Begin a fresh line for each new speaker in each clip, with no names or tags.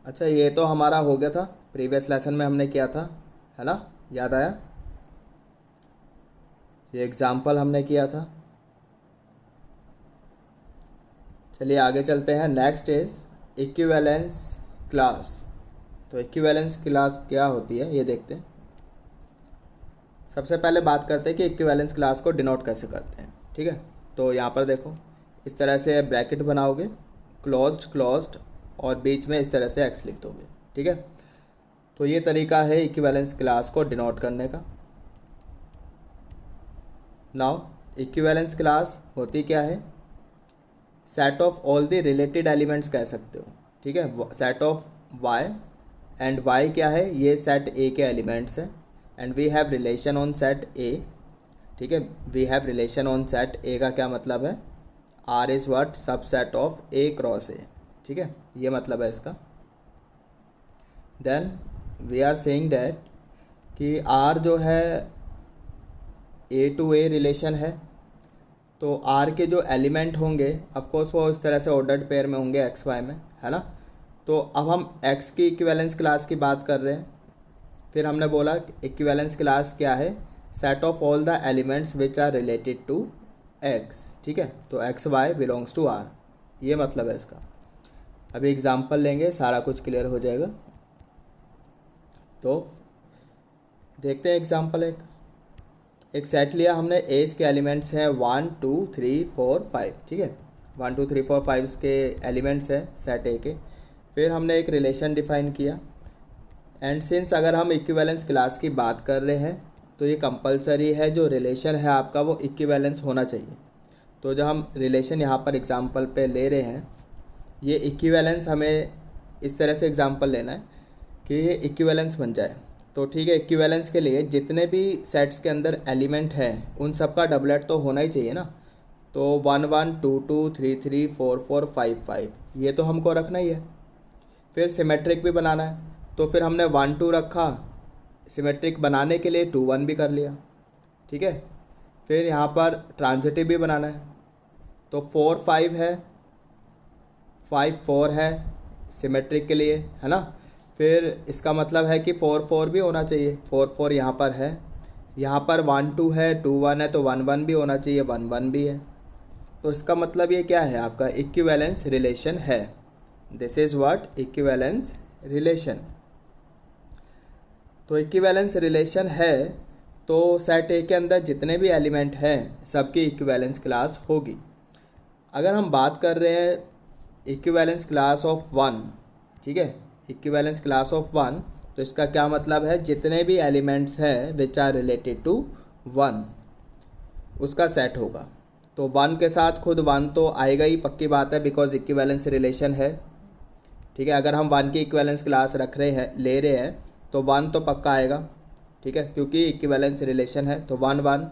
अच्छा, ये तो हमारा हो गया था, प्रीवियस लेसन में हमने किया था, है ना, याद आया, ये एग्जाम्पल हमने किया था। चलिए आगे चलते हैं। Next is equivalence class. तो इक्विवेलेंस क्लास क्या होती है ये देखते हैं। सबसे पहले बात करते हैं कि इक्विवेलेंस क्लास को डिनोट कैसे करते हैं। ठीक है, तो यहाँ पर देखो, इस तरह से ब्रैकेट बनाओगे, क्लोज्ड क्लोज्ड, और बीच में इस तरह से एक्स लिख दोगे। ठीक है, तो ये तरीका है इक्विवेलेंस क्लास को डिनोट करने का। नाउ इक्विवेलेंस क्लास होती क्या है? Set of all the related elements कह सकते हो। ठीक है, set of Y, and Y क्या है? ये सेट ए के एलिमेंट्स हैं, and we have relation on set A. ठीक है, we have relation on set A का क्या मतलब है? R is what? Subset of A cross A. ठीक है, ये मतलब है इसका। Then we are saying that कि आर जो है ए टू ए रिलेशन है, तो आर के जो एलिमेंट होंगे ऑफकोर्स वो इस तरह से ऑर्डर्ड पेयर में होंगे एक्स वाई में, है ना। तो अब हम एक्स की इक्विवेलेंस क्लास की बात कर रहे हैं। फिर हमने बोला इक्विवेलेंस क्लास क्या है? Set of all the elements which are related to X. ठीक है, तो X Y belongs to R, ये मतलब है इसका। अभी एग्जांपल लेंगे, सारा कुछ क्लियर हो जाएगा। तो देखते हैं एग्जांपल। एक सेट लिया हमने, एज के एलिमेंट्स हैं 1 2 3 4 5। ठीक है, 1 2 3 4 5 के एलिमेंट्स हैं सेट ए के। फिर हमने एक रिलेशन डिफाइन किया, एंड सिंस अगर हम इक्विवेलेंस क्लास की बात कर रहे हैं तो ये कंपलसरी है, जो रिलेशन है आपका वो इक्विवेलेंस होना चाहिए। तो जो हम रिलेशन यहाँ पर एग्जांपल पे ले रहे हैं, ये इक्विवेलेंस हमें इस तरह से एग्जांपल लेना है कि ये इक्विवेलेंस बन जाए। तो ठीक है, इक्विवेलेंस के लिए जितने भी सेट्स के अंदर एलिमेंट हैं उन सब का डबलेट तो होना ही चाहिए ना। तो 1 1 2 2 3 3 4 4 5 5, ये तो हमको रखना ही है। फिर सिमेट्रिक भी बनाना है, तो फिर हमने 1 2 रखा, सिमेट्रिक बनाने के लिए 2 1 भी कर लिया। ठीक है, फिर यहाँ पर ट्रांजिटिव भी बनाना है, तो 4 5 है, 5 4 है सिमेट्रिक के लिए, है ना। फिर इसका मतलब है कि 4 4 भी होना चाहिए, 4 4 यहाँ पर है, यहाँ पर 1 2 है, 2 1 है, तो 1 1 भी होना चाहिए, 1 1 भी है। तो इसका मतलब ये क्या है? आपका इक्विवेलेंस रिलेशन है। This is what? Equivalence relation. तो इक्विवेलेंस रिलेशन है, तो सेट ए के अंदर जितने भी एलिमेंट हैं सबकी इक्विवेलेंस क्लास होगी। अगर हम बात कर रहे हैं इक्विवेलेंस क्लास ऑफ 1, ठीक है, इक्विवेलेंस क्लास ऑफ 1, तो इसका क्या मतलब है? जितने भी एलिमेंट्स हैं विच आर रिलेटेड टू 1 उसका सेट होगा। तो 1 के साथ खुद 1 तो आएगा ही, पक्की बात है, बिकॉज इक्विवेलेंस रिलेशन है। ठीक है, अगर हम 1 की इक्विवेलेंस क्लास रख रहे हैं, ले रहे हैं, तो 1 तो पक्का आएगा। ठीक है, क्योंकि इक्विवेलेंस रिलेशन है, तो 1 1।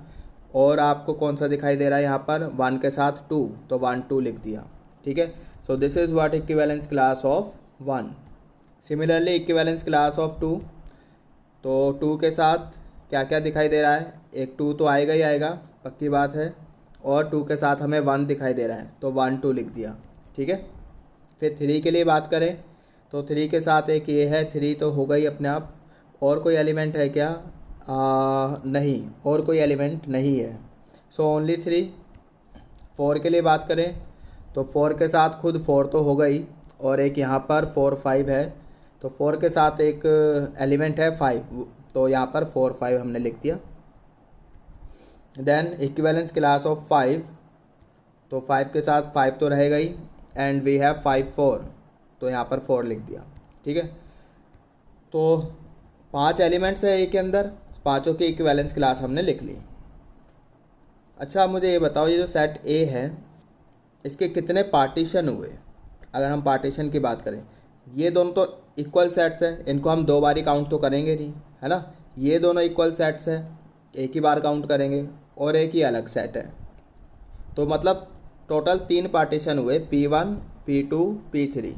और आपको कौन सा दिखाई दे रहा है यहाँ पर? 1 के साथ 2, तो 1 2 लिख दिया। ठीक है, so this is what equivalence class of 1। Similarly equivalence class of 2, तो 2 के साथ क्या क्या दिखाई दे रहा है? एक 2 तो आएगा ही आएगा, पक्की बात है, और 2 के साथ हमें 1 दिखाई दे रहा है, तो 1 2 लिख दिया। ठीक है, फिर 3 के लिए बात करें, तो 3 के साथ एक ये है, 3 तो होगा ही अपने आप। और कोई एलिमेंट है क्या? नहीं, और कोई एलिमेंट नहीं है, सो ओनली 3। 4 के लिए बात करें, तो 4 के साथ खुद 4 तो होगा ही, और एक यहाँ पर 4 5 है, तो 4 के साथ एक एलिमेंट है 5, तो यहाँ पर 4 5 हमने लिख दिया। देन इक्विवेलेंस क्लास ऑफ 5, तो 5 के साथ 5 तो रहेगा ही, एंड वी हैव 5 4, तो यहाँ पर 4 लिख दिया। ठीक है, तो 5 एलिमेंट्स है ए के अंदर, पाँचों की इक्विवेलेंस क्लास हमने लिख ली। अच्छा, अब मुझे ये बताओ, ये जो सेट ए है इसके कितने पार्टीशन हुए? अगर हम पार्टीशन की बात करें, ये दोनों तो इक्वल सेट्स हैं, इनको हम 2 बार काउंट तो करेंगे नहीं, है ना। ये दोनों इक्वल सेट्स हैं, एक ही बार काउंट करेंगे, और एक ही अलग सेट है, तो मतलब टोटल 3 पार्टीशन हुए, P1 P2 P3।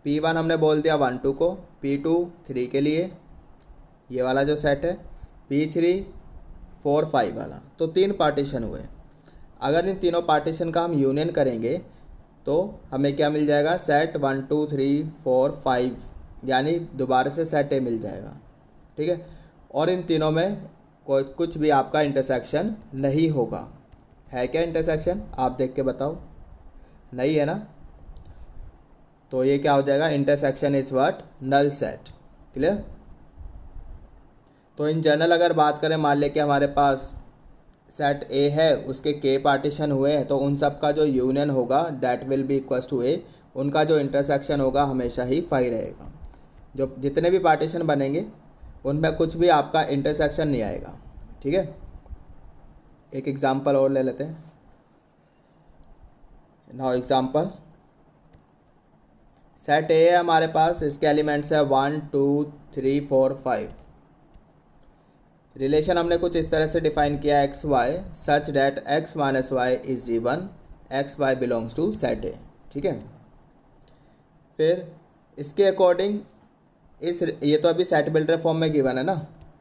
P1 हमने बोल दिया 1 2 को, P2 3 के लिए, ये वाला जो सेट है, P3 4 5 वाला, तो 3 पार्टीशन हुए। अगर इन तीनों पार्टीशन का हम यूनियन करेंगे तो हमें क्या मिल जाएगा? सेट 1 2 3 4 5 यानी दोबारा से सेट ए मिल जाएगा, ठीक है। और इन तीनों में कोई कुछ भी आपका इंटरसेक्शन नहीं होगा। है क्या इंटरसेक्शन? आप देख के बताओ। नहीं है ना? तो ये क्या हो जाएगा? Intersection is what? Null set. Clear? तो इन जनरल अगर बात करें, मान लें कि हमारे पास सेट ए है, उसके के पार्टीशन हुए हैं, तो उन सब का जो यूनियन होगा that will be equals to A. उनका जो इंटरसेक्शन होगा हमेशा ही 5 रहेगा। जो जितने भी पार्टीशन बनेंगे उनमें कुछ भी आपका इंटरसेक्शन नहीं आएगा, ठीक है। एक एग्जांपल और ले लेते हैं। नाउ एग्जांपल, सेट ए है हमारे पास, इसके एलिमेंट्स है 1 2 3 4 5। रिलेशन हमने कुछ इस तरह से डिफाइन किया x y such that x minus y is even x Y belongs to set A, ठीक है। फिर इसके अकॉर्डिंग ये तो अभी सेट बिल्डर फॉर्म में गिवन है ना,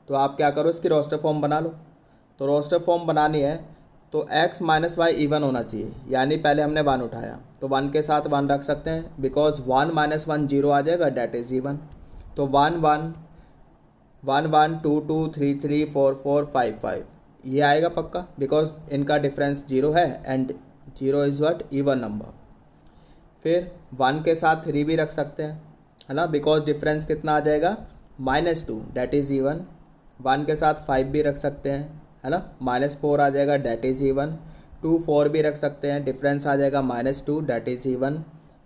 तो आप क्या करो, इसकी रोस्टर फॉर्म बना लो। तो रोस्टर फॉर्म बनानी है तो x माइनस वाई इवन होना चाहिए, यानी पहले हमने 1 उठाया तो 1 के साथ 1 रख सकते हैं, बिकॉज 1 माइनस 1 0 आ जाएगा, डैट इज़ इवन। तो 1 1 1 1 2 2 3 3 4 4 5 5 ये आएगा पक्का, बिकॉज इनका डिफरेंस 0 है and 0 is what? Even number. फिर 1 के साथ 3 भी रख सकते हैं, है ना, बिकॉज डिफरेंस कितना आ जाएगा? -2 डैट इज़ इवन। 1 के साथ 5 भी रख सकते हैं, है ना, -4 आ जाएगा, डैट इज़ इवन। 2 4 भी रख सकते हैं, डिफरेंस आ जाएगा -2 डैट इज़ इवन।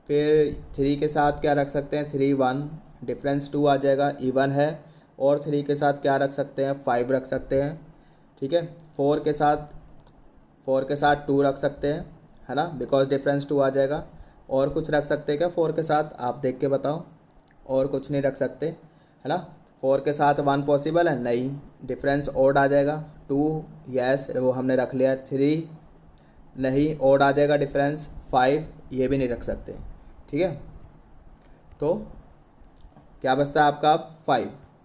फिर 3 के साथ क्या रख सकते हैं? 3 1 डिफरेंस 2 आ जाएगा, इवन है। और 3 के साथ क्या रख सकते हैं? 5 रख सकते हैं, ठीक है। 4 के साथ 2 रख सकते हैं, है ना, बिकॉज डिफरेंस 2 आ जाएगा। और कुछ रख सकते हैं क्या 4 के साथ? आप देख के बताओ। और कुछ नहीं रख सकते, है ना। 4 के साथ 1 पॉसिबल है? नहीं, डिफरेंस ओड आ जाएगा। 2 यस वो हमने रख लिया। 3 नहीं, ओड आ जाएगा डिफरेंस। 5 ये भी नहीं रख सकते, ठीक है। तो क्या बचता है आपका?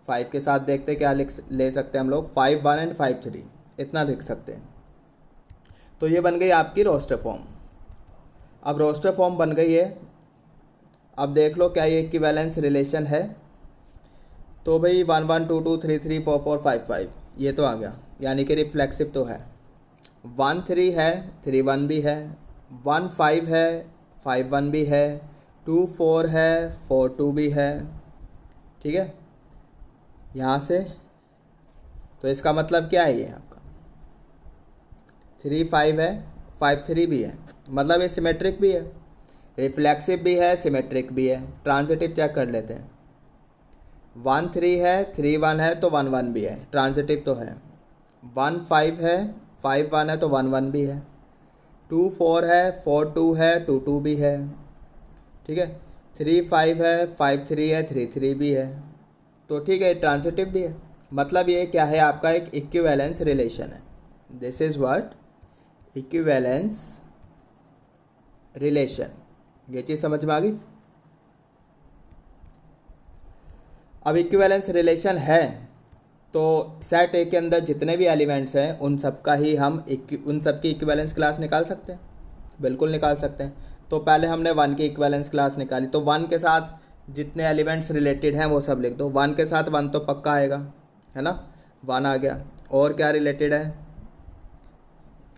5 के साथ देखते क्या ले सकते हैं हम लोग? 5 1 एंड 5 3 इतना लिख सकते हैं। तो ये बन गई आपकी रोस्टर फॉर्म। अब रोस्टर फॉर्म बन गई है, अब देख लो क्या ये इक्विवेलेंस रिलेशन है। तो भाई 1 1 2 2 3 3 4 4 5 5 ये तो आ गया, यानी कि रिफ्लेक्सिव तो है। 1 3 है, 3 1 भी है। 1 5 है, 5 1 भी है। 2 4 है, 4 2 भी है, ठीक है। यहाँ से तो इसका मतलब क्या है? ये आपका 3 5 है, 5 3 भी है, मतलब ये सिमेट्रिक भी है, रिफ्लेक्सिव भी है, सिमेट्रिक भी है। ट्रांजिटिव चेक कर लेते हैं। 1 3 है, 3 1 है, तो 1 1 भी है, ट्रांजिटिव तो है। 1 5 है, 5 1 है, तो 1 1 भी है। 2 4 है, 4 2 है, 2 2 भी है, ठीक है। 3 5 है, 5 3 है, 3 3 भी है, तो ठीक है, ट्रांजिटिव भी है। मतलब ये क्या है? आपका एक इक्विवेलेंस रिलेशन है। This is what? Equivalence relation. ये चीज़ समझ में आ गई? अब इक्विवेलेंस रिलेशन है तो सेट ए के अंदर जितने भी एलिमेंट्स हैं उन सब का ही हम उन सब की इक्विवेलेंस क्लास निकाल सकते हैं, बिल्कुल निकाल सकते हैं। तो पहले हमने 1 की इक्विवेलेंस क्लास निकाली, तो 1 के साथ जितने एलिमेंट्स रिलेटेड हैं वो सब लिख दो। 1 के साथ 1 तो पक्का आएगा, है ना, 1 आ गया। और क्या रिलेटेड है?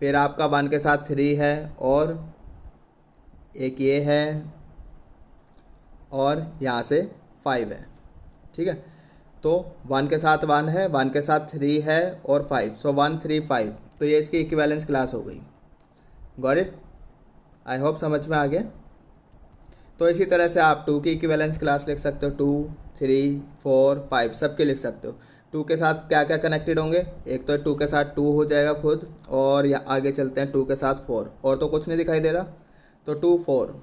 फिर आपका 1 के साथ 3 है, और एक ये है, और यहाँ से 5 है, ठीक है। तो 1 के साथ 1 है, 1 के साथ 3 है, और 5, सो 1 3 5, तो ये इसकी इक्विवेलेंस क्लास हो गई। Got it? आई होप समझ में आ गया। तो इसी तरह से आप 2 की इक्विवेलेंस क्लास लिख सकते हो, 2 3 4 5 सबके लिख सकते हो। 2 के साथ क्या क्या कनेक्टेड होंगे? एक तो 2 के साथ 2 हो जाएगा खुद, और या आगे चलते हैं 2 के साथ 4, और तो कुछ नहीं दिखाई दे रहा, तो 2 4।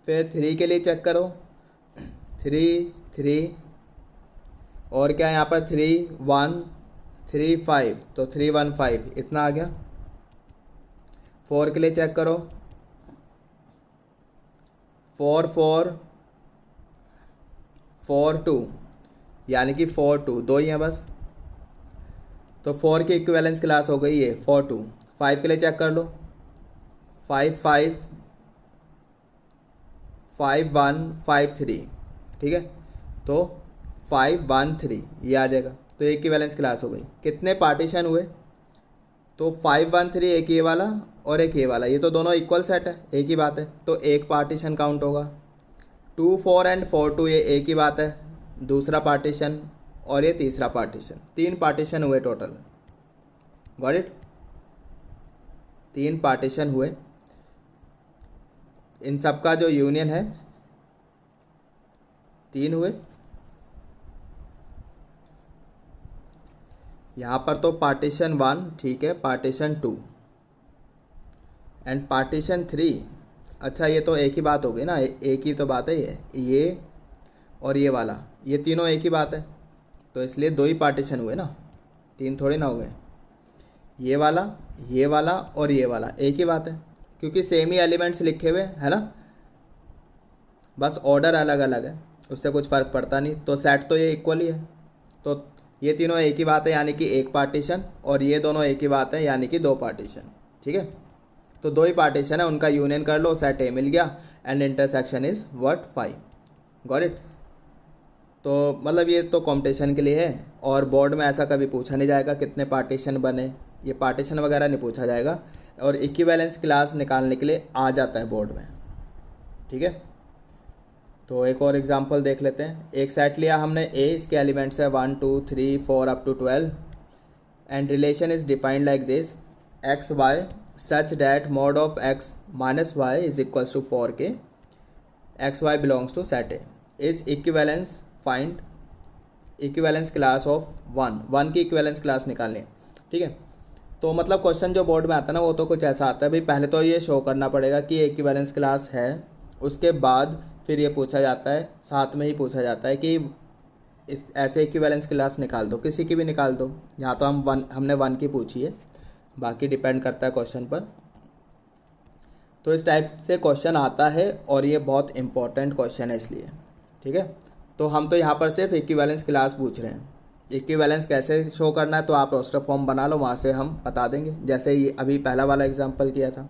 फिर 3 के लिए चेक करो, 3 3, और क्या है यहाँ पर? 3 1 3 5, तो 3 1 5 इतना आ गया। 4 के लिए चेक करो, 4 4 4 2, यानी कि 4 2 दो ही हैं बस, तो 4 की इक्विवेलेंस क्लास हो गई ये 4 2। 5 के लिए चेक कर लो, 5 5 5 1 5 3, ठीक है, तो 5 1 3 ये आ जाएगा, तो इक्विवेलेंस क्लास हो गई। कितने पार्टीशन हुए, तो 5 1 3 एक ये वाला और एक ये वाला, ये तो दोनों इक्वल सेट है, एक ही बात है, तो एक पार्टीशन काउंट होगा। 2 4 एंड 4 2 ये एक ही बात है, दूसरा पार्टीशन, और ये तीसरा पार्टीशन, 3 पार्टीशन हुए टोटल। गॉट इट, 3 पार्टीशन हुए। इन सब का जो यूनियन है 3 हुए। यहाँ पर तो पार्टीशन 1 ठीक है, पार्टीशन 2 एंड पार्टीशन 3। अच्छा ये तो एक ही बात हो गई ना, एक ही तो बात है ये और ये वाला, ये तीनों एक ही बात है, तो इसलिए 2 ही पार्टीशन हुए ना, 3 थोड़ी ना हो गए। ये वाला और ये वाला एक ही बात है, क्योंकि सेम ही एलिमेंट्स लिखे हुए है ना, बस ऑर्डर अलग अलग है, उससे कुछ फ़र्क पड़ता नहीं। तो सेट तो ये इक्वल ही है, तो ये तीनों एक ही बात है यानी कि एक पार्टीशन, और ये दोनों एक ही बात है यानी कि 2 पार्टीशन। ठीक है, तो 2 ही पार्टीशन है, उनका यूनियन कर लो, सेट ए मिल गया and intersection is what 5। Got it. तो मतलब ये तो कॉम्पिटिशन के लिए है, और बोर्ड में ऐसा कभी पूछा नहीं जाएगा कितने पार्टीशन बने, ये पार्टीशन वगैरह नहीं पूछा जाएगा, और इक्विवेलेंस क्लास निकालने के लिए आ जाता है बोर्ड में। ठीक है, तो एक और एग्जांपल देख लेते हैं। एक सेट लिया हमने ए, इसके एलिमेंट्स है 1 2 3 4 up to 12 and relation is defined like this, x y such that mod of x minus y is equals to 4 के, x Y belongs to set A, is equivalence find equivalence class of 1 की equivalence class निकालनी। ठीक है, तो मतलब question जो board में आता है ना वो तो कुछ ऐसा आता है भाई, पहले तो ये शो करना पड़ेगा कि इक्विवेलेंस क्लास है, उसके बाद फिर ये पूछा जाता है, साथ में ही पूछा जाता है कि इस ऐसे इक्विवेलेंस क्लास निकाल दो, किसी की भी निकाल दो। यहाँ तो हमने 1 की पूछी है, बाकी डिपेंड करता है क्वेश्चन पर। तो इस टाइप से क्वेश्चन आता है और ये बहुत इंपॉर्टेंट क्वेश्चन है इसलिए। ठीक है, तो हम तो यहाँ पर सिर्फ इक्विवेलेंस क्लास पूछ रहे हैं। इक्विवेलेंस कैसे शो करना है तो आप रोस्टर फॉर्म बना लो, वहाँ से हम बता देंगे, जैसे ये अभी पहला वाला एग्जांपल किया था।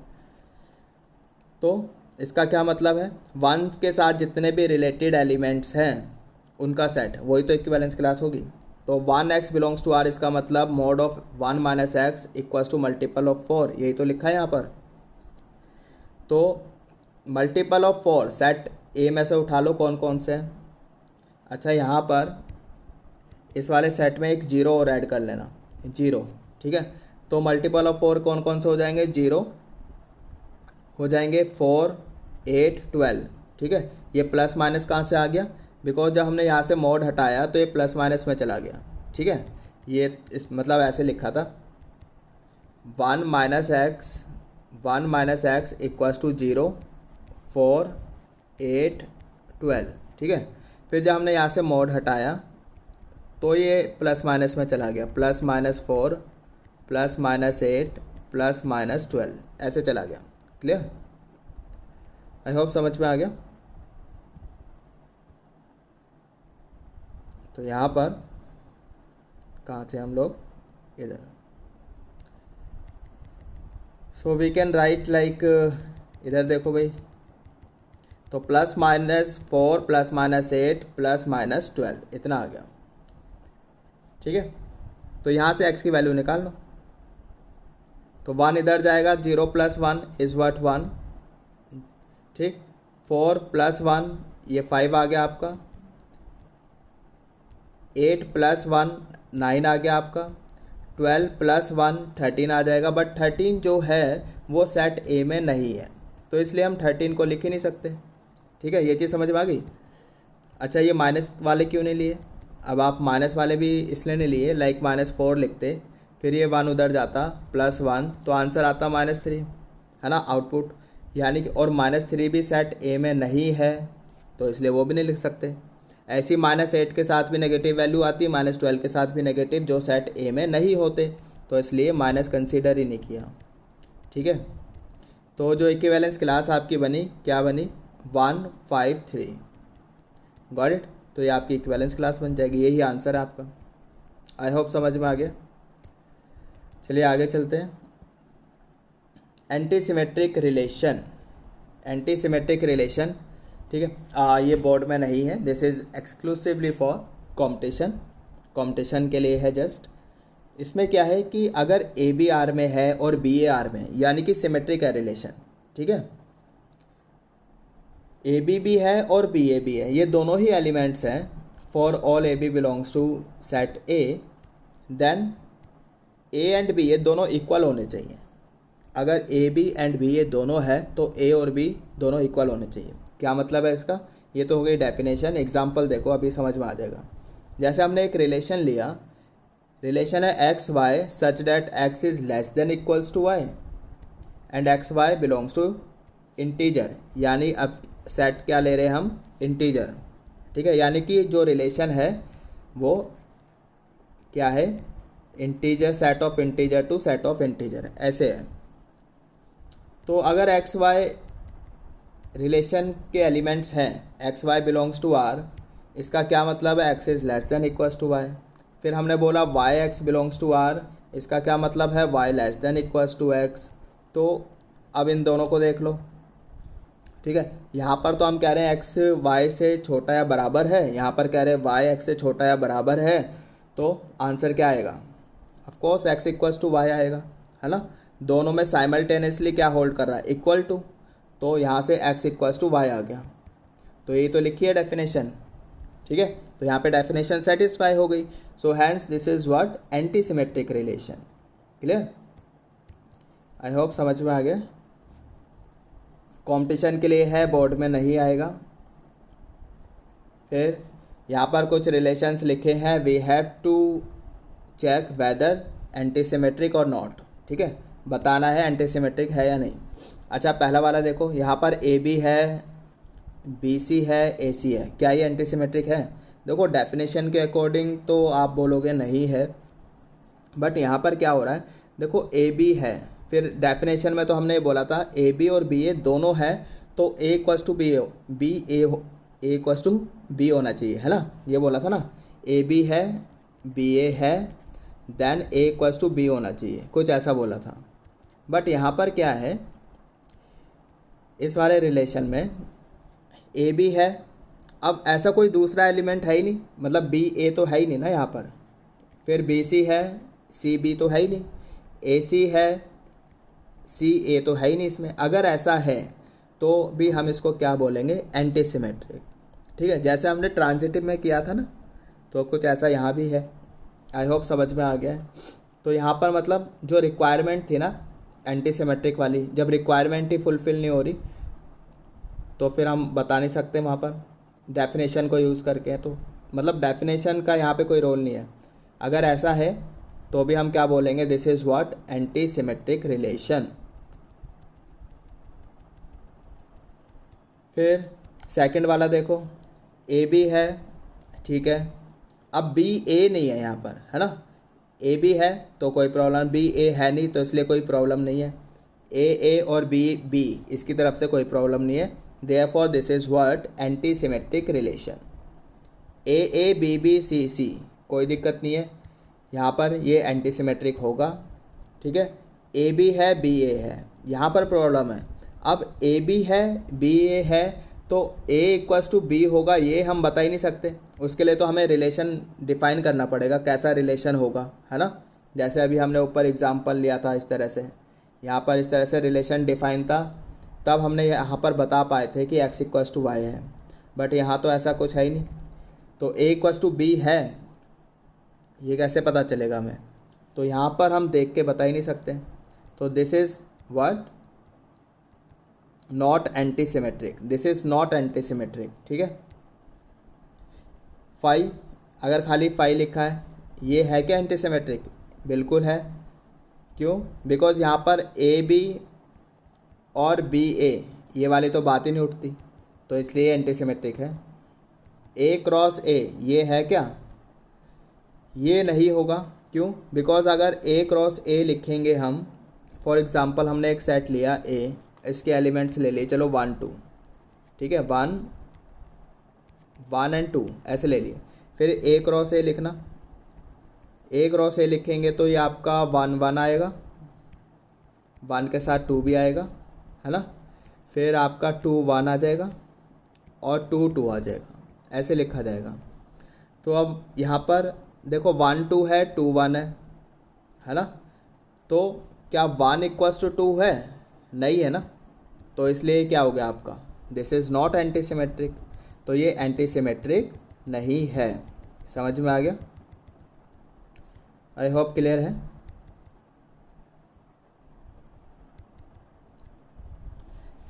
तो इसका क्या मतलब है, 1 के साथ जितने भी रिलेटेड एलिमेंट्स हैं उनका सेट, वही तो इक्विवेलेंस क्लास होगी। तो 1x बिलोंग्स टू r, इसका मतलब mod of 1 minus x equals to multiple of 4, यही तो लिखा है यहाँ पर। तो मल्टीपल ऑफ 4 सेट ए में से उठा लो कौन कौन से हैं। अच्छा यहाँ पर इस वाले सेट में एक 0 और ऐड कर लेना, 0। ठीक है, तो मल्टीपल ऑफ 4 कौन कौन से हो जाएंगे, 0 हो जाएंगे, 4 8 12। ठीक है, ये प्लस माइनस कहाँ से आ गया, बिकॉज जब हमने यहाँ से मॉड हटाया तो ये प्लस माइनस में चला गया। ठीक है, ये इस मतलब ऐसे लिखा था 1 माइनस एक्स इक्वल्स टू 0 4 8 12। ठीक है, फिर जब हमने यहाँ से मॉड हटाया तो ये प्लस माइनस में चला गया, plus minus 4 plus minus 8 plus minus 12 ऐसे चला गया। क्लियर, आई होप समझ में आ गया। तो यहाँ पर कहाँ थे हम लोग, इधर। So we can write like, इधर देखो भाई, तो plus minus 4 plus minus 8 plus minus 12 इतना आ गया। ठीक है, तो यहाँ से x की वैल्यू निकाल लो, तो 1 इधर जाएगा, 0 प्लस 1 इज़ व्हाट 1। ठीक, 4 प्लस 1 ये 5 आ गया आपका, 8 प्लस 1 9 आ गया आपका, 12 प्लस 1 13 आ जाएगा, बट 13 जो है वो सेट ए में नहीं है, तो इसलिए हम 13 को लिख ही नहीं सकते। ठीक है, ये चीज़ समझ में आ गई। अच्छा ये माइनस वाले क्यों नहीं लिए, अब आप माइनस वाले भी इसलिए नहीं लिए, लाइक -4 लिखते, फिर ये 1 उधर जाता, प्लस 1, तो आंसर आता -3, है ना आउटपुट, यानी कि, और -3 भी सेट ए में नहीं है तो इसलिए वो भी नहीं लिख सकते। ऐसी -8 के साथ भी नेगेटिव वैल्यू आती, -12 के साथ भी नेगेटिव, जो सेट ए में नहीं होते, तो इसलिए माइनस कंसीडर ही नहीं किया। ठीक है, तो जो इक्विवेलेंस क्लास आपकी बनी, क्या बनी, 1 5 3। गॉट इट, तो ये आपकी इक्विवेलेंस क्लास बन जाएगी, यही आंसर है आपका। आई होप समझ में आ गया। चलिए आगे चलते हैं। Anti symmetric relation, anti symmetric relation ठीक है। ये बोर्ड में नहीं है, this is exclusively for competition के लिए है जस्ट। इसमें क्या है कि अगर ए बी आर में है और बी ए आर में है, यानी कि सिमेट्रिक है रिलेशन, ठीक है, ए बी भी है और बी ए भी है, ये दोनों ही एलिमेंट्स हैं, for all a b belongs to set A, then a and b ये दोनों इक्वल होने चाहिए। अगर ए बी एंड बी ये दोनों है तो ए और बी दोनों इक्वल होने चाहिए। क्या मतलब है इसका? ये तो हो गई डेफिनेशन। एग्जांपल देखो, अभी समझ में आ जाएगा। जैसे हमने एक रिलेशन लिया, रिलेशन है x y such that x is less than equals to y and x Y belongs to integer, यानी अब सेट क्या ले रहे हैं हम? इंटीजर, ठीक है। यानी कि जो रिलेशन है वो क्या है? Integer, set of integer to set of integer, ऐसे है। तो अगर एक्स वाई रिलेशन के एलिमेंट्स हैं, x Y belongs to R, इसका क्या मतलब है? X is less than equals to y. फिर हमने बोला y x belongs to R, इसका क्या मतलब है? Y less than equals to x. तो अब इन दोनों को देख लो, ठीक है। यहाँ पर तो हम कह रहे हैं एक्स वाई से छोटा या बराबर है, यहाँ पर कह रहे हैं वाई एक्स से छोटा या बराबर है, तो आंसर क्या आएगा? Of course x equals to y आएगा, है ना। दोनों में साइमल्टेनियसली क्या होल्ड कर रहा है? Equal to. तो यहाँ से एक्स इक्वल्स टू वाई आ गया। तो ये तो लिखी है डेफिनेशन, ठीक है। तो यहाँ पे डेफिनेशन सेटिस्फाई हो गई। So hence this is what? Anti symmetric relation. Clear? I hope समझ में आ गया। कंपटीशन के लिए है, बोर्ड में नहीं आएगा। फिर यहाँ पर कुछ रिलेशंस लिखे हैं, we have to check whether anti symmetric और नॉट, ठीक है। बताना है एंटी सिमेट्रिक है या नहीं। अच्छा, पहला वाला देखो, यहाँ पर ए बी है, बी सी है, ए सी है, क्या ये एंटी सिमेट्रिक है? देखो डेफिनेशन के अकॉर्डिंग तो आप बोलोगे नहीं है, बट यहाँ पर क्या हो रहा है? देखो ए बी है, फिर डेफिनेशन में तो हमने ये बोला था ए बी और बी ए दोनों है, तो A equals to B A equals to B होना चाहिए, है ना। ये बोला था ना, ए बी है, बी ए है, then a equals to B होना चाहिए, कुछ ऐसा बोला था। बट यहाँ पर क्या है, इस वाले रिलेशन में ए बी है, अब ऐसा कोई दूसरा एलिमेंट है ही नहीं, मतलब बी ए तो है ही नहीं ना यहाँ पर। फिर बी सी है, सी बी तो है ही नहीं, ए सी है, सी ए तो है ही नहीं इसमें। अगर ऐसा है तो भी हम इसको क्या बोलेंगे? एंटी सिमेट्रिक, ठीक है। जैसे हमने ट्रांजिटिव में किया था ना, तो कुछ ऐसा यहाँ भी है। आई होप समझ में आ गया है। तो यहाँ पर मतलब जो रिक्वायरमेंट थी ना एंटी सिमेट्रिक वाली, जब रिक्वायरमेंट ही फुलफ़िल नहीं हो रही तो फिर हम बता नहीं सकते वहाँ पर डेफिनेशन को यूज़ करके। तो मतलब डेफिनेशन का यहाँ पे कोई रोल नहीं है। अगर ऐसा है तो भी हम क्या बोलेंगे? This is what? Anti symmetric relation. फिर सेकंड वाला देखो, ए बी है, ठीक है। अब बी ए नहीं है यहाँ पर, है ना। ए बी है तो कोई प्रॉब्लम, बी ए है नहीं तो इसलिए कोई प्रॉब्लम नहीं है। ए और बी बी, इसकी तरफ से कोई प्रॉब्लम नहीं है। Therefore this is what? Anti symmetric relation. A B B C C, कोई दिक्कत नहीं है, यहाँ पर ये एंटी सिमेट्रिक होगा, ठीक है। ए बी है, बी ए है, यहाँ पर प्रॉब्लम है। अब ए बी है, बी ए है, तो ए इक्वल्स टू बी होगा, ये हम बता ही नहीं सकते। उसके लिए तो हमें रिलेशन डिफ़ाइन करना पड़ेगा, कैसा रिलेशन होगा, है ना। जैसे अभी हमने ऊपर एग्जांपल लिया था इस तरह से, यहाँ पर इस तरह से रिलेशन डिफ़ाइन था, तब हमने यहाँ पर बता पाए थे कि एक्स इक्वल्स टू वाई है। बट यहाँ तो ऐसा कुछ है ही नहीं, तो ए इक्वल्स टू बी है, ये कैसे पता चलेगा हमें? तो यहाँ पर हम देख के बता ही नहीं सकते। तो this is what? Not anti symmetric, this is not anti symmetric, ठीक है। फाई, अगर खाली फाई लिखा है, ये है क्या एंटी सिमेट्रिक? बिल्कुल है। क्यों? बिकॉज यहाँ पर ए बी और बी ए, ये वाली तो बात ही नहीं उठती, तो इसलिए एंटी सिमेट्रिक है। ए क्रॉस ए, ये है क्या? ये नहीं होगा। क्यों? बिकॉज अगर ए क्रॉस ए लिखेंगे हम, फॉर एग्ज़ाम्पल हमने एक सेट लिया ए, इसके एलिमेंट्स ले लिए, चलो 1 2, ठीक है, 1 एंड 2 ऐसे ले लिए। फिर ए क्रॉस ए लिखना, ए क्रॉस ए लिखेंगे तो ये आपका 1 1 आएगा, 1 के साथ 2 भी आएगा, है ना। फिर आपका 2 1 आ जाएगा, और 2 2 आ जाएगा, ऐसे लिखा जाएगा। तो अब यहाँ पर देखो 1 2 है, 2 1 है ना। तो क्या 1 इक्वल्स टू 2 है? नहीं है ना। तो इसलिए क्या हो गया आपका, this is not anti symmetric. तो ये एंटी सिमेट्रिक नहीं है। समझ में आ गया? आई होप क्लियर है।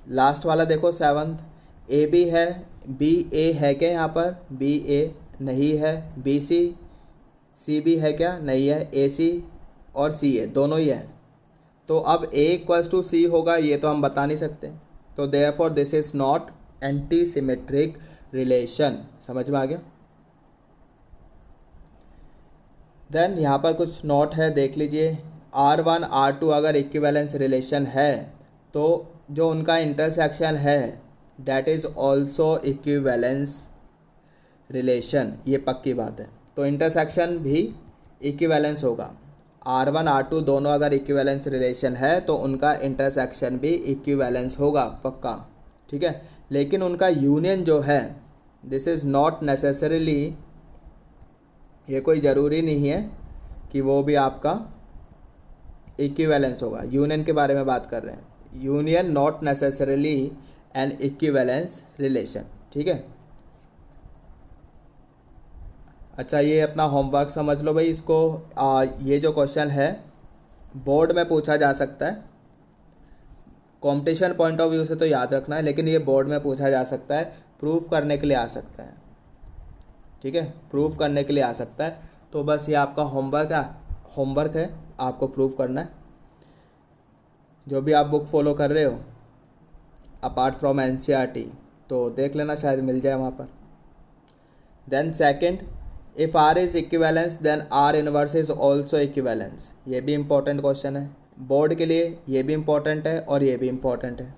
लास्ट वाला देखो 7th, ए बी है, बी ए है क्या यहाँ पर? बी ए नहीं है। बी सी, सी बी है क्या? नहीं है। ए सी और सी ए दोनों ही है। तो अब ए इक्वल्स टू सी होगा, ये तो हम बता नहीं सकते। तो therefore this is not anti symmetric relation. समझ में आ गया? देन यहाँ पर कुछ नोट है, देख लीजिए। R1 R2 अगर इक्विवेलेंस रिलेशन है तो जो उनका इंटरसेक्शन है that is also equivalence relation, ये पक्की बात है। तो इंटरसेक्शन भी इक्विवेलेंस होगा। R1 R2 दोनों अगर इक्विवेलेंस रिलेशन है तो उनका इंटरसेक्शन भी इक्विवेलेंस होगा, पक्का। ठीक है। लेकिन उनका यूनियन जो है, दिस इज़ नॉट नेसेसरीली, ये कोई ज़रूरी नहीं है कि वो भी आपका इक्विवेलेंस होगा। यूनियन के बारे में बात कर रहे हैं। Union not necessarily N equivalence relation. ठीक है। अच्छा, ये अपना होमवर्क समझ लो भाई इसको। ये जो क्वेश्चन है बोर्ड में पूछा जा सकता है। कंपटीशन पॉइंट ऑफ व्यू से तो याद रखना है, लेकिन ये बोर्ड में पूछा जा सकता है, प्रूफ करने के लिए आ सकता है। ठीक है, प्रूफ करने के लिए आ सकता है। तो बस ये आपका होमवर्क है, आपको प्रूफ करना है। जो भी आप बुक फॉलो कर रहे हो अपार्ट फ्रॉम एनसीईआरटी, तो देख लेना, शायद मिल जाए वहाँ पर। Then second, if R is equivalence then R inverse is also equivalence. ये भी इम्पोर्टेंट क्वेश्चन है बोर्ड के लिए, ये भी इम्पोर्टेंट है और ये भी इम्पोर्टेंट है।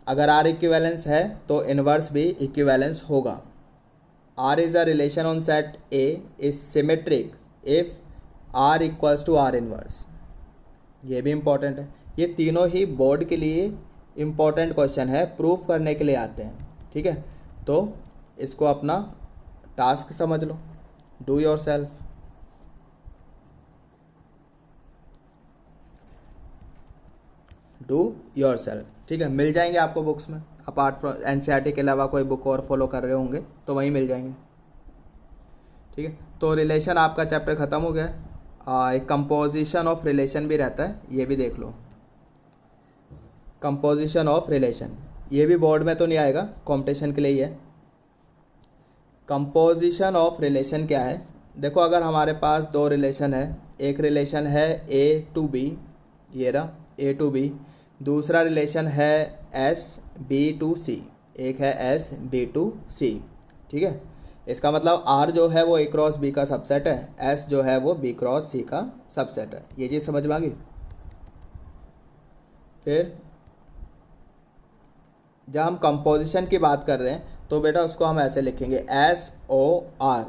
अगर आर इक्विवेलेंस है तो इनवर्स भी इक्विवेलेंस होगा। R is a relation on set A is symmetric if R equals to R inverse, ये भी इम्पोर्टेंट है। ये तीनों ही बोर्ड के लिए इम्पोर्टेंट क्वेश्चन है, प्रूफ करने के लिए आते हैं। ठीक है, तो इसको अपना टास्क समझ लो, do yourself. Do yourself. ठीक है, मिल जाएंगे आपको बुक्स में। अपार्ट फ्रॉम एनसीईआरटी के अलावा कोई बुक और फॉलो कर रहे होंगे तो वहीं मिल जाएंगे। ठीक है, तो रिलेशन आपका चैप्टर ख़त्म हो गया। एक कंपोजिशन ऑफ रिलेशन भी रहता है, ये भी देख लो। कंपोजिशन ऑफ रिलेशन, ये भी बोर्ड में तो नहीं आएगा, कंपटीशन के लिए ही है। कंपोजिशन ऑफ रिलेशन क्या है? देखो, अगर हमारे पास दो रिलेशन है, एक रिलेशन है A to B, ये रहा A to B, दूसरा रिलेशन है S B to C, एक है S B to C। ठीक है, इसका मतलब R जो है वो A क्रॉस B का सबसेट है, S जो है वो B क्रॉस C का सबसेट है। ये चीज़ समझ में आ गई। फिर जब हम कंपोजिशन की बात कर रहे हैं तो बेटा उसको हम ऐसे लिखेंगे SOR।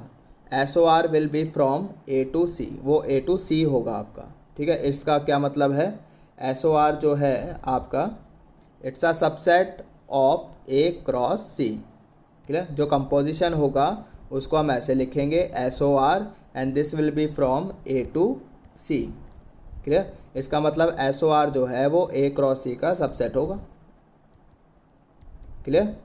SOR will be from A to C, वो A to C होगा आपका। ठीक है, इसका क्या मतलब है? SOR जो है आपका, it's a subset of A cross C। Clear? जो कंपोजिशन होगा उसको हम ऐसे लिखेंगे SOR and this will be from A to C। Clear? इसका मतलब SOR जो है वो A क्रॉस C का सबसेट होगा। क्लियर?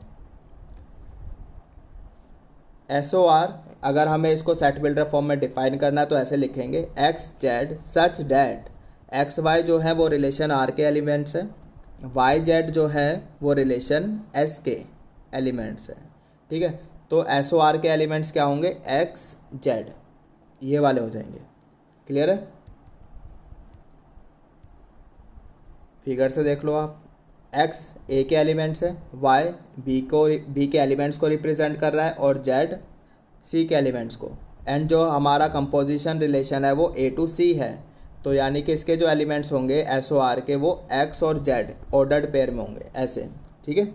SOR अगर हमें इसको सेट बिल्डर फॉर्म में डिफाइन करना है तो ऐसे लिखेंगे XZ सच डैट XY जो है वो रिलेशन R के एलिमेंट्स है, YZ जो है वो रिलेशन S के एलिमेंट्स है। ठीक है, तो SOR के एलिमेंट्स क्या होंगे? XZ, ये वाले हो जाएंगे। क्लियर है? फिगर से देख लो आप। X A के एलिमेंट्स है, Y B के एलिमेंट्स को रिप्रेजेंट कर रहा है और Z C के एलिमेंट्स को। एंड जो हमारा कंपोजिशन रिलेशन है वो A to C है, तो यानी कि इसके जो एलिमेंट्स होंगे SOR के वो X और Z ऑर्डर्ड पेयर में होंगे, ऐसे। ठीक है,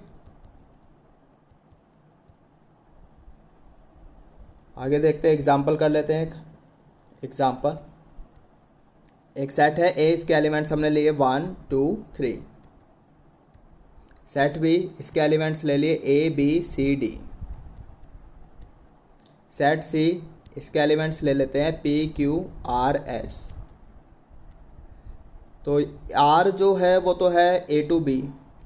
आगे देखते हैं, एग्जाम्पल कर लेते हैं। एक एग्जाम्पल, एक सेट है A, इसके एलिमेंट्स हमने लिए 1 2 3। सेट बी, इसके एलिमेंट्स ले लिए A B C D. Set C, इसके एलिमेंट्स ले लेते हैं पी क्यू आर एस। तो आर जो है वो तो है A to B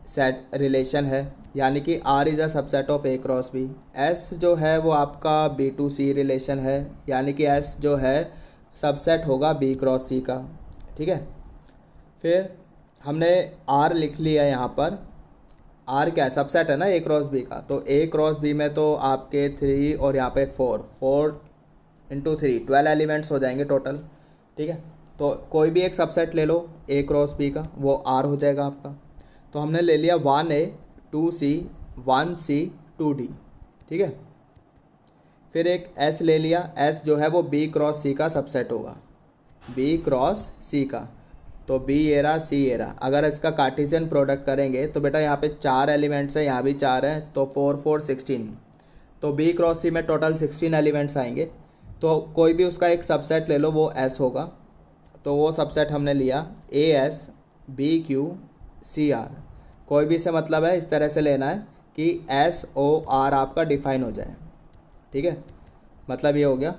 set relation है, यानी कि R is a subset of A cross B. S जो है वो आपका बी टू सी रिलेशन है, यानी कि एस जो है सबसेट होगा बी क्रॉस सी का। ठीक है, फिर हमने आर लिख लिया यहाँ पर। आर क्या है, सबसेट है ना ए क्रॉस बी का, तो ए क्रॉस बी में तो आपके 3 और यहाँ पे 4 इंटू 3 12 एलिमेंट्स हो जाएंगे टोटल। ठीक है, तो कोई भी एक सबसेट ले लो ए क्रॉस बी का, वो आर हो जाएगा आपका। तो हमने ले लिया 1A 2C 1C 2D। ठीक है, फिर एक S ले लिया। S जो है वो B क्रॉस C का सबसेट होगा, B क्रॉस C का, तो B एरा C एरा। अगर इसका कार्टेशियन प्रोडक्ट करेंगे तो बेटा यहाँ पे 4 एलिमेंट्स हैं, यहाँ भी 4 हैं, तो 4 4 16, तो B क्रॉस C में टोटल 16 एलिमेंट्स आएंगे। तो कोई भी उसका एक सबसेट ले लो, वो S होगा। तो वो सबसेट हमने लिया AS BQ CR। कोई भी से मतलब है इस तरह से लेना है कि SOR आपका डिफाइन हो जाए। ठीक है, मतलब ये हो गया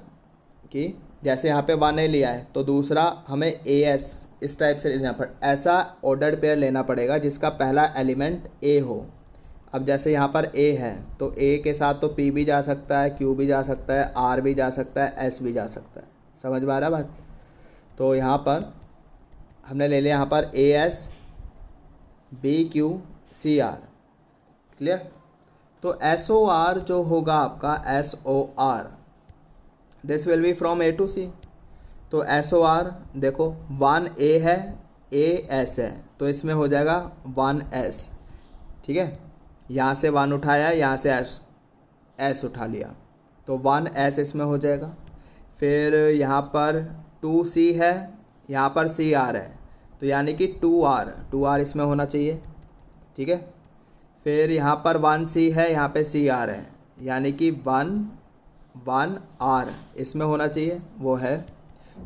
कि जैसे यहाँ पे 1A लिया है तो दूसरा हमें AS इस टाइप से लेना ऐसा ऑर्डर्ड पेयर लेना पड़ेगा जिसका पहला एलिमेंट A हो। अब जैसे यहाँ पर A है तो A के साथ तो P भी जा सकता है, Q भी जा सकता है, R भी जा सकता है, S भी जा सकता है। समझ में आ रहा है बात? तो यहाँ पर हमने ले लिया यहाँ पर AS BQ CR। क्लियर? तो SOR जो होगा आपका SOR, this will be from A to C। तो SOR देखो 1A है, AS है, तो इसमें हो जाएगा 1S। ठीक है, यहाँ से 1 उठाया, यहाँ से S उठा लिया, तो 1S इसमें हो जाएगा। फिर यहाँ पर 2C है, यहाँ पर CR है, तो यानी कि 2R इसमें होना चाहिए। ठीक है, फिर यहाँ पर 1C है, यहाँ पे CR है, यानी कि 1R इसमें होना चाहिए, वो है।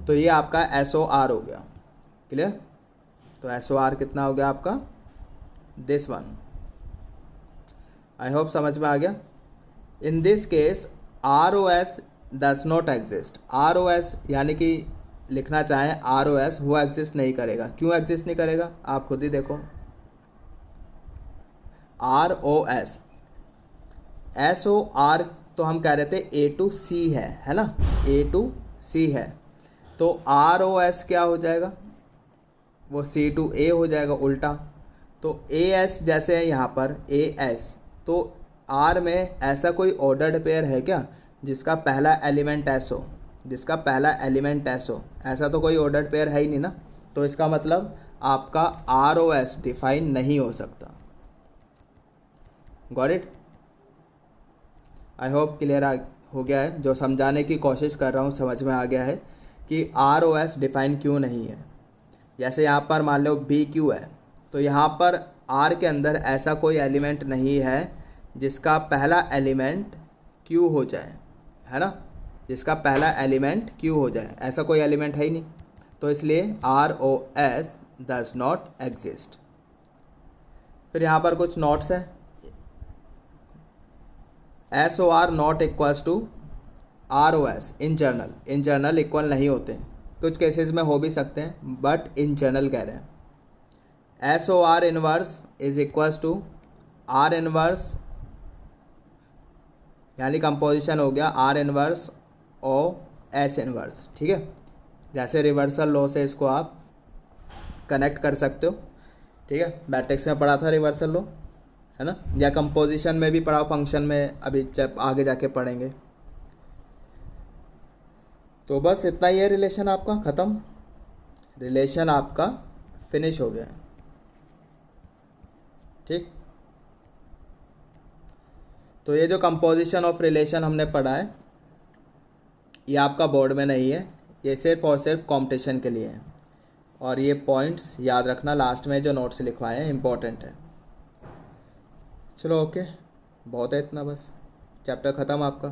तो ये आपका SOR हो गया। क्लियर? तो SOR कितना हो गया आपका, दिस वन। आई होप समझ में आ गया। In this case ROS does not exist. ROS यानी कि लिखना चाहें ROS, वो एग्जिस्ट नहीं करेगा। क्यों एग्जिस्ट नहीं करेगा, आप खुद ही देखो। ROS SOR तो हम कह रहे थे A टू C है ना, A टू C है, तो ROS क्या हो जाएगा, वो C टू A हो जाएगा उल्टा। तो AS जैसे है यहाँ पर AS, तो R में ऐसा कोई ऑर्डर्ड पेयर है क्या जिसका पहला एलिमेंट S हो, जिसका पहला एलिमेंट S हो? ऐसा तो कोई ऑर्डर्ड पेयर है ही नहीं ना, तो इसका मतलब आपका ROS डिफाइन नहीं हो सकता। Got it? I hope clear हो गया है। जो समझाने की कोशिश कर रहा हूँ समझ में आ गया है कि ROS डिफाइन क्यों नहीं है। जैसे यहाँ पर मान लो BQ है, तो यहाँ पर R के अंदर ऐसा कोई एलिमेंट नहीं है जिसका पहला एलिमेंट Q हो जाए, है ना, जिसका पहला एलिमेंट Q हो जाए, ऐसा कोई एलिमेंट है ही नहीं, तो इसलिए ROS डज नॉट एग्जिस्ट। फिर यहाँ पर कुछ नोट्स हैं। SOR not equals to ROS in general equal नहीं होते, कुछ केसेस में हो भी सकते हैं, बट इन जनरल कह रहे हैं। SOR inverse is equals to R inverse, यानी कंपोजिशन हो गया R इनवर्स और S इनवर्स। ठीक है, जैसे रिवर्सल लॉ से इसको आप कनेक्ट कर सकते हो। ठीक है, मैट्रिक्स में पढ़ा था रिवर्सल लॉ, है ना, या कंपोजिशन में भी पढ़ा, फंक्शन में अभी आगे जाके पढ़ेंगे। तो बस इतना ही है, रिलेशन आपका ख़त्म, रिलेशन आपका फिनिश हो गया। ठीक, तो ये जो कंपोजिशन ऑफ रिलेशन हमने पढ़ा है ये आपका बोर्ड में नहीं है, ये सिर्फ और सिर्फ कॉम्पिटिशन के लिए है। और ये पॉइंट्स याद रखना, लास्ट में जो नोट्स लिखवाए हैं इंपॉर्टेंट है। चलो ओके, बहुत है इतना, बस चैप्टर ख़त्म आपका।